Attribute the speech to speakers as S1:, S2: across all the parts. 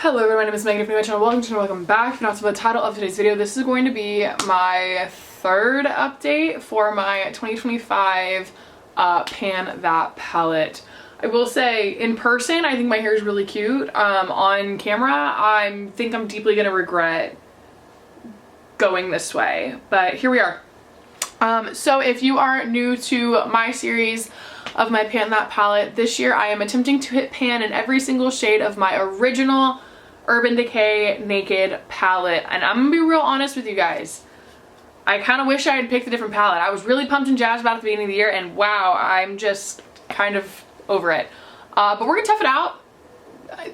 S1: Hello everyone, my name is Megan from my channel. Welcome to welcome back. If you're not, so the title of today's video, this is going to be my third update for my 2025 Pan That palette. I will say, in person, I think my hair is really cute. On camera, I think I'm deeply going to regret going this way, but here we are. So if you are new to my series of my Pan That palette, this year I am attempting to hit pan in every single shade of my original Urban Decay Naked palette, and I'm gonna be real honest with you guys. I kind of wish I had picked a different palette. I was really pumped and jazzed about it at the beginning of the year, and wow, I'm just kind of over it. But we're gonna tough it out.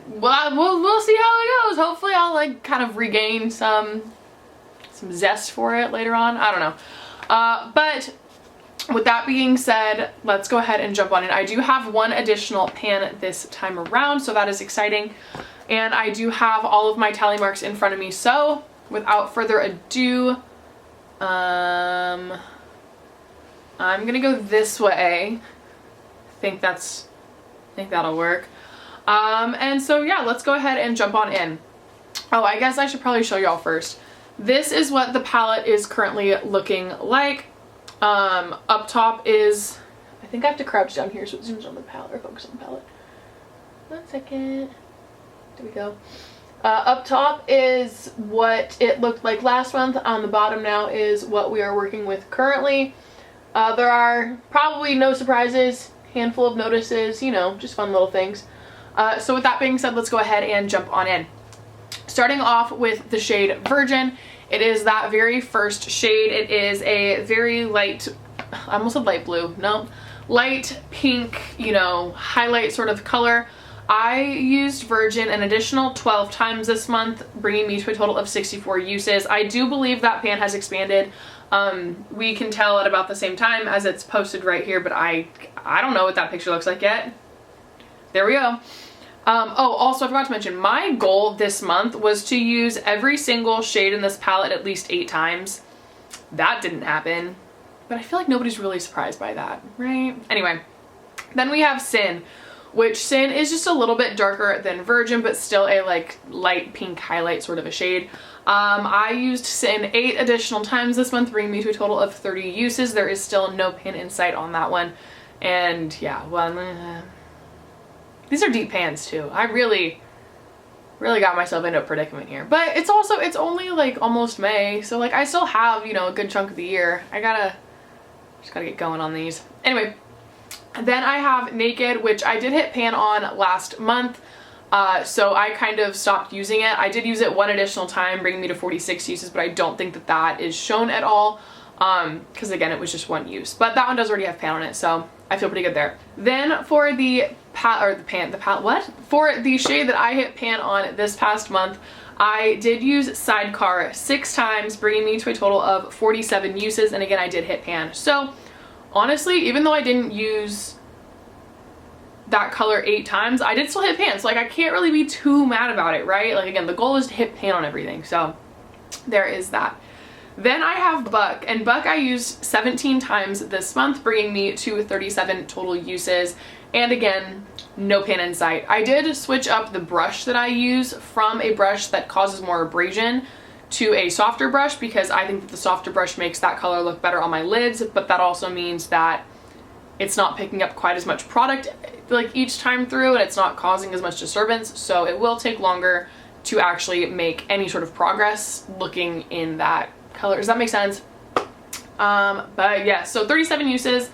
S1: We'll see how it goes. Hopefully I'll like kind of regain some zest for it later on. I don't know. But with that being said, let's go ahead and jump on it. I do have one additional pan this time around, so that is exciting. And I do have all of my tally marks in front of me, so without further ado, I'm gonna go this way. I think that'll work. And so yeah, let's go ahead and jump on in. Oh, I guess I should probably show y'all first. This is what the palette is currently looking like. Up top is, I think I have to crouch down here so it zooms on the palette, or focus on the palette. 1 second. There we go. Up top is what it looked like last month. On the bottom now is what we are working with currently. There are probably no surprises, handful of notices, you know, just fun little things. So with that being said, let's go ahead and jump on in. Starting off with the shade Virgin. It is that very first shade. It is a very light, I almost said light blue, no, light pink, you know, highlight sort of color. I used Virgin an additional 12 times this month, bringing me to a total of 64 uses. I do believe that pan has expanded. We can tell at about the same time as it's posted right here, but I don't know what that picture looks like yet. There we go. Oh, also I forgot to mention, my goal this month was to use every single shade in this palette at least 8 times. That didn't happen, but I feel like nobody's really surprised by that, right? Anyway, then we have Sin, which Sin is just a little bit darker than Virgin, but still a like light pink highlight sort of a shade. I used Sin 8 additional times this month, bringing me to a total of 30 uses. There is still no pan in sight on that one. And yeah, well, these are deep pans too. I really got myself into a predicament here. But it's only like almost May, so like I still have, you know, a good chunk of the year. Just gotta get going on these. Anyway, then I have Naked, which I did hit pan on last month. So I kind of stopped using it. I did use it one additional time, bringing me to 46 uses, but I don't think that that is shown at all. Because again, it was just one use. But that one does already have pan on it, so I feel pretty good there. Then for the For the shade that I hit pan on this past month, I did use Sidecar 6 times, bringing me to a total of 47 uses, and again, I did hit pan. So honestly, even though I didn't use that color 8 times, I did still hit pan. So like, I can't really be too mad about it, right? Like again, the goal is to hit pan on everything. So there is that. Then I have Buck, and Buck I used 17 times this month, bringing me to 37 total uses. And again, no pan in sight. I did switch up the brush that I use from a brush that causes more abrasion to a softer brush, because I think that the softer brush makes that color look better on my lids, but that also means that it's not picking up quite as much product like each time through, and it's not causing as much disturbance, so it will take longer to actually make any sort of progress looking in that color. Does that make sense? But yeah, so 37 uses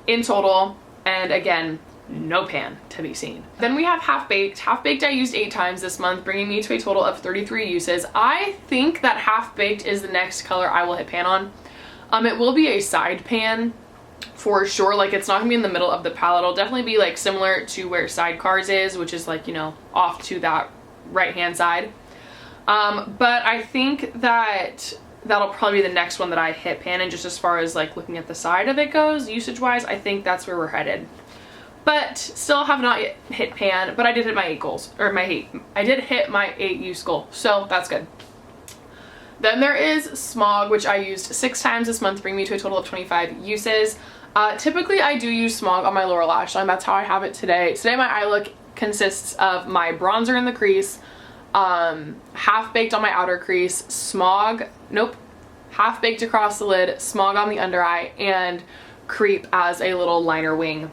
S1: in total, and again, no pan to be seen. Then we have Half Baked. Half Baked I used 8 times this month, bringing me to a total of 33 uses. I think that Half Baked is the next color I will hit pan on. It will be a side pan for sure. Like, it's not gonna be in the middle of the palette. It'll definitely be like similar to where Sidecars is, which is like, you know, off to that right hand side. But I think that that'll probably be the next one that I hit pan in, just as far as like looking at the side of it goes, usage wise. I think that's where we're headed. But still have not yet hit pan, but I did hit my 8 goals, or I did hit my 8 use goal, so that's good. Then there is Smog, which I used 6 times this month, bringing me to a total of 25 uses. Typically I do use Smog on my lower lash line. That's how I have it today. Today my eye look consists of my bronzer in the crease, Half Baked on my outer crease, Smog, nope, Half Baked across the lid, Smog on the under eye, and Creep as a little liner wing.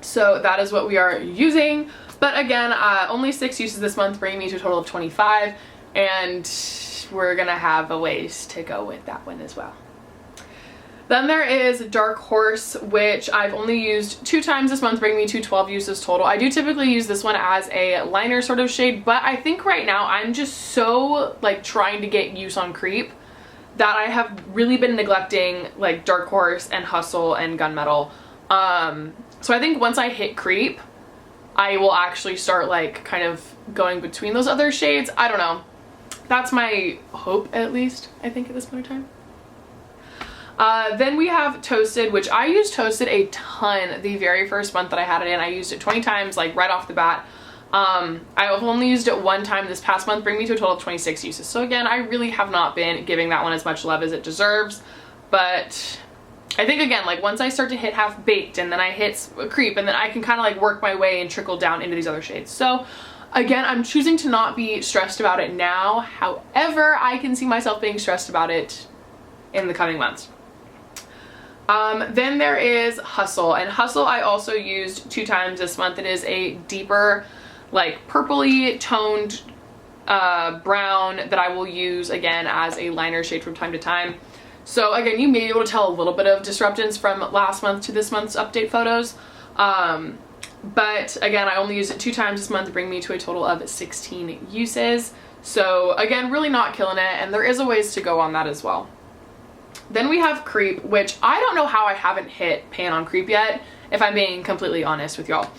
S1: So that is what we are using. But again, only 6 uses this month, bringing me to a total of 25, and we're gonna have a ways to go with that one as well. Then there is Dark Horse, which I've only used 2 times this month, bringing me to 12 uses total. I do typically use this one as a liner sort of shade, but I think right now I'm just so like trying to get use on Creep that I have really been neglecting like Dark Horse and Hustle and Gunmetal. So I think once I hit Creep, I will actually start like kind of going between those other shades. I don't know. That's my hope, at least, I think, at this point in time. Then we have Toasted, which I used Toasted a ton the very first month that I had it in. I used it 20 times, like right off the bat. I've only used it 1 time this past month, bringing me to a total of 26 uses. So again, I really have not been giving that one as much love as it deserves. But I think, again, like once I start to hit Half Baked and then I hit Creep, and then I can kind of like work my way and trickle down into these other shades. So again, I'm choosing to not be stressed about it now. However, I can see myself being stressed about it in the coming months. Then there is Hustle, and Hustle I also used 2 times this month. It is a deeper, like purpley toned brown that I will use again as a liner shade from time to time. So again, you may be able to tell a little bit of disruptance from last month to this month's update photos. But again, I only used it 2 times this month, bringing me to a total of 16 uses. So again, really not killing it, and there is a ways to go on that as well. Then we have Creep, which I don't know how I haven't hit pan on Creep yet, if I'm being completely honest with y'all.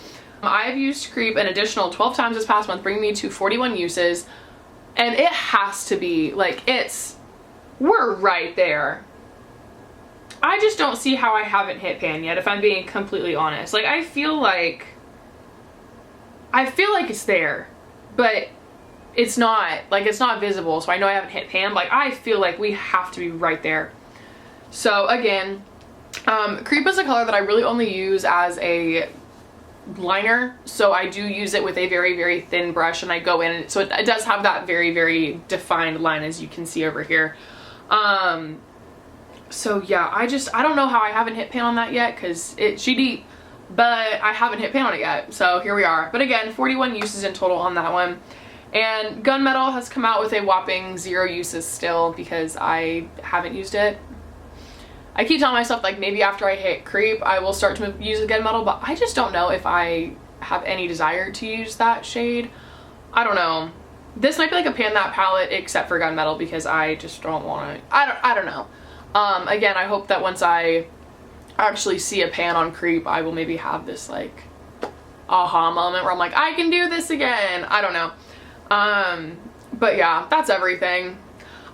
S1: I've used Creep an additional 12 times this past month, bringing me to 41 uses, and it has to be, like, we're right there. I just don't see how I haven't hit pan yet, if I'm being completely honest. Like, I feel like it's there, but it's not, like, it's not visible, so I know I haven't hit pan. Like, I feel like we have to be right there. So again, Creep is a color that I really only use as a liner, so I do use it with a very, very thin brush, and I go in, and so it does have that very, very defined line, as you can see over here. So yeah, I don't know how I haven't hit pan on that yet, because she deep, but I haven't hit pan on it yet, so here we are. But again, 41 uses in total on that one. And Gunmetal has come out with a whopping 0 uses still, because I haven't used it. I keep telling myself, like, maybe after I hit Creep I will start to use the Gunmetal, but I just don't know if I have any desire to use that shade. I don't know. This might be like a pan that palette except for Gunmetal, because I just don't want to. I don't know. Again, I hope that once I actually see a pan on Creep, I will maybe have this like aha moment where I'm like, I can do this again. I don't know. But yeah, that's everything.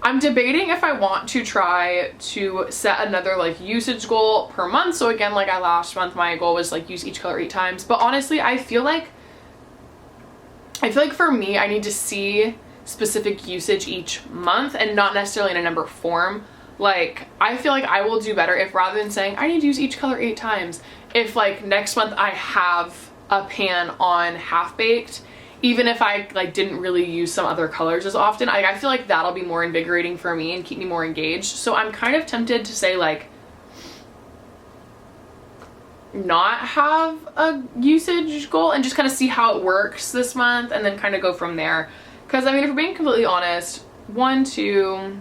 S1: I'm debating if I want to try to set another like usage goal per month. So again, like last month, my goal was like use each color 8 times. But honestly, I feel like for me, I need to see specific usage each month and not necessarily in a number form. Like, I feel like I will do better if, rather than saying I need to use each color 8 times, if like next month I have a pan on Half Baked, even if I like didn't really use some other colors as often, I feel like that'll be more invigorating for me and keep me more engaged. So I'm kind of tempted to say like not have a usage goal and just kind of see how it works this month and then kind of go from there. Because I mean, if we're being completely honest, 1, 2,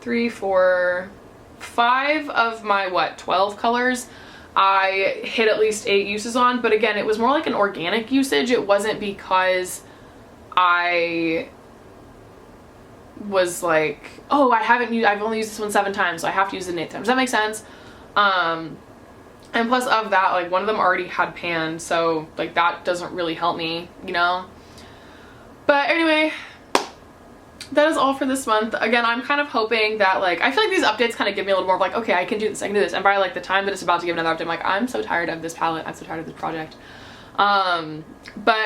S1: 3, 4, 5 of my 12 colors I hit at least 8 uses on, but again, it was more like an organic usage. It wasn't because I was like, oh, I've only used this one 7 times, so I have to use it 8 times. Does that make sense? And plus of that, like one of them already had pan, so like that doesn't really help me, you know? But anyway, that is all for this month. Again, I'm kind of hoping that like, I feel like these updates kind of give me a little more of like, okay, I can do this, I can do this. And by like the time that it's about to give another update, I'm like, I'm so tired of this palette. I'm so tired of this project. But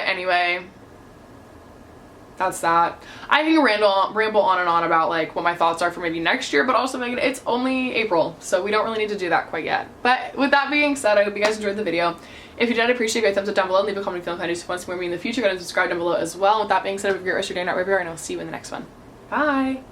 S1: anyway, that's that's that. I can ramble on and on about like what my thoughts are for maybe next year, but also Megan, it's only April, so we don't really need to do that quite yet. But with that being said, I hope you guys enjoyed the video. If you did, I appreciate a thumbs up down below and leave a comment if you feel like I do want to see more of me in the future. Go ahead and subscribe down below as well. With that being said, have a great rest of your day, not right here, and I'll see you in the next one. Bye.